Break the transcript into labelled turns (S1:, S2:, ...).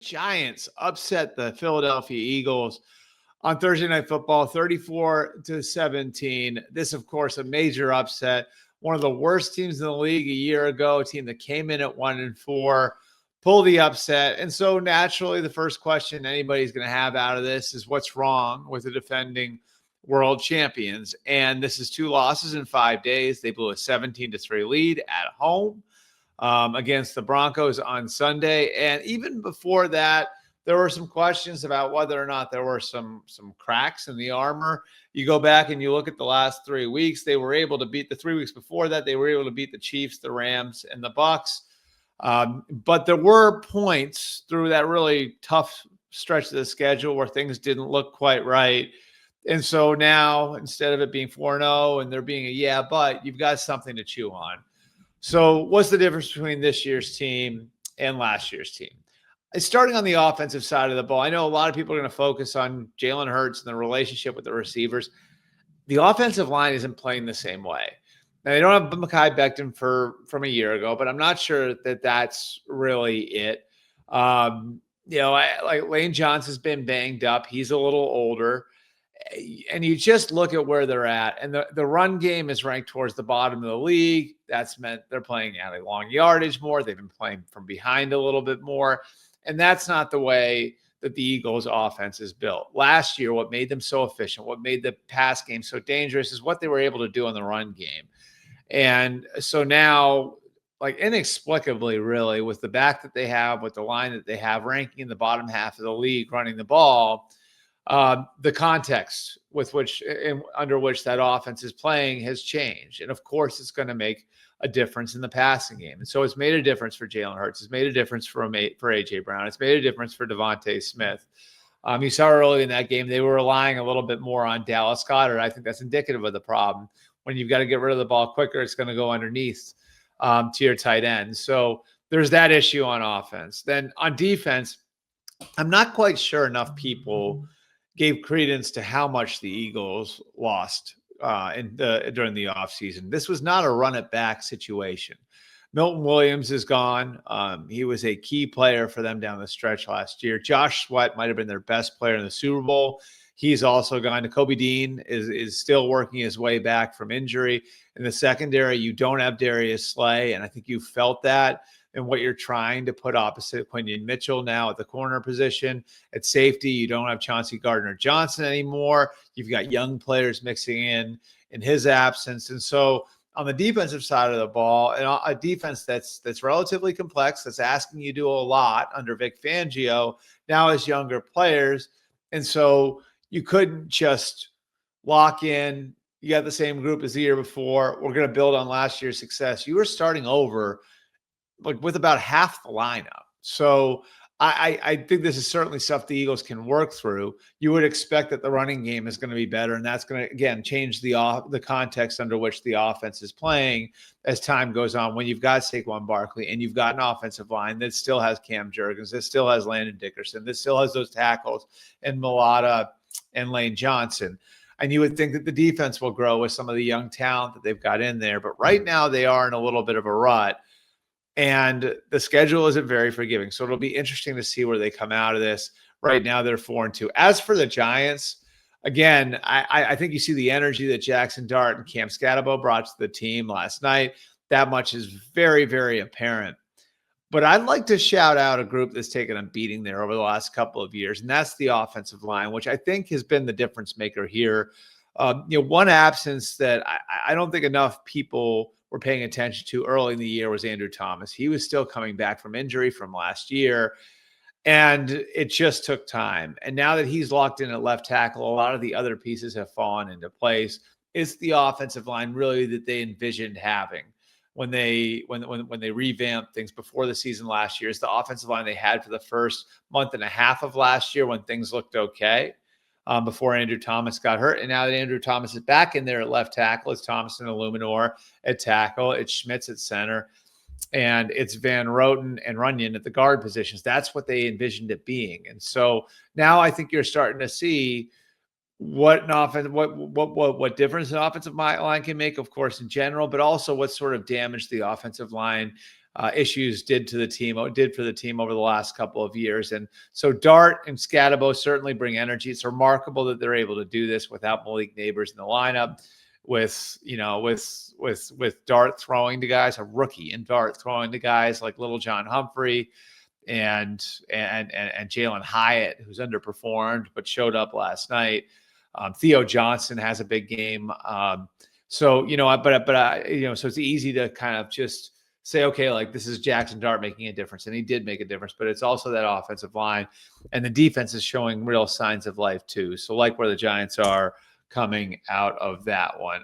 S1: Giants upset the Philadelphia Eagles on Thursday Night Football, 34-17. This, of course, a major upset. One of the worst teams in the league a year ago, a team that came in at 1-4, pull the upset. And so naturally, the first question anybody's going to have out of this is what's wrong with the defending world champions. And this is 2 losses in 5 days. They blew a 17-3 lead at home against the Broncos on Sunday. And even before that, there were some questions about whether or not there were some cracks in the armor. You go back and you look at the last 3 weeks, they were able to beat the 3 weeks before that. They were able to beat the Chiefs, the Rams, and the Bucks. But there were points through that really tough stretch of the schedule where things didn't look quite right. And so now, instead of it being 4-0 and there being a but you've got something to chew on. So what's the difference between this year's team and last year's team? It's starting on the offensive side of the ball. I know a lot of people are going to focus on Jalen Hurts and the relationship with the receivers. The offensive line isn't playing the same way. Now, they don't have Mekhi Becton from a year ago, but I'm not sure that that's really it. Like Lane Johnson's been banged up. He's a little older. And you just look at where they're at. And the run game is ranked towards the bottom of the league. That's meant they're playing at a long yardage more. They've been playing from behind a little bit more. And that's not the way that the Eagles offense is built. Last year, what made them so efficient, what made the pass game so dangerous is what they were able to do in the run game. And so now, like inexplicably, really, with the back that they have, with the line that they have, ranking in the bottom half of the league, running the ball, the context under which that offense is playing has changed. And of course, it's going to make a difference in the passing game. And so it's made a difference for Jalen Hurts. It's made a difference for A.J. Brown. It's made a difference for Devontae Smith. You saw early in that game, they were relying a little bit more on Dallas Goedert. I think that's indicative of the problem. When you've got to get rid of the ball quicker, it's going to go underneath to your tight end. So there's that issue on offense. Then on defense, I'm not quite sure enough people gave credence to how much the Eagles lost during the offseason. This was not a run it back situation. Milton Williams is gone. He was a key player for them down the stretch last year. Josh Sweat might have been their best player in the Super Bowl. He's also gone. Kobe Dean is still working his way back from injury. In the secondary, you don't have Darius Slay, and I think you felt that in what you're trying to put opposite Quinion Mitchell now at the corner position. At safety, you don't have Chauncey Gardner-Johnson anymore. You've got young players mixing in his absence. And so on the defensive side of the ball, and a defense that's relatively complex, that's asking you to do a lot under Vic Fangio, now has younger players. And so you couldn't just lock in, you got the same group as the year before, we're going to build on last year's success. You were starting over like with about half the lineup. So I think this is certainly stuff the Eagles can work through. You would expect that the running game is going to be better, and that's going to, again, change the context under which the offense is playing as time goes on. When you've got Saquon Barkley and you've got an offensive line that still has Cam Jurgens, that still has Landon Dickerson, that still has those tackles and Mulata and Lane Johnson. And you would think that the defense will grow with some of the young talent that they've got in there. But right now they are in a little bit of a rut. And the schedule isn't very forgiving. So it'll be interesting to see where they come out of this. Right now, they're 4-2. As for the Giants, again, I think you see the energy that Jackson Dart and Cam Scatterbo brought to the team last night. That much is very, very apparent. But I'd like to shout out a group that's taken a beating there over the last couple of years, and that's the offensive line, which I think has been the difference maker here. One absence that I don't think enough people were paying attention to early in the year was Andrew Thomas. He was still coming back from injury from last year, and it just took time. And now that he's locked in at left tackle, a lot of the other pieces have fallen into place. It's the offensive line really that they envisioned having when they revamped things before the season last year. It's the offensive line they had for the first month and a half of last year when things looked okay. Before Andrew Thomas got hurt. And now that Andrew Thomas is back in there at left tackle, it's Thomas and Illuminor at tackle, it's Schmitz at center, and it's Van Roten and Runyon at the guard positions. That's what they envisioned it being. And so now I think you're starting to see what difference an offensive line can make, of course, in general, but also what sort of damage the offensive line issues did for the team over the last couple of years. And so Dart and Scarbrough certainly bring energy. It's remarkable that they're able to do this without Malik Neighbors in the lineup, with Dart throwing to guys, a rookie in Dart throwing to guys like Little John Humphrey and Jalen Hyatt, who's underperformed but showed up last night. Theo Johnson has a big game. So it's easy to kind of just say, okay, like this is Jackson Dart making a difference, and he did make a difference, but it's also that offensive line, and the defense is showing real signs of life too. So like where the Giants are coming out of that one.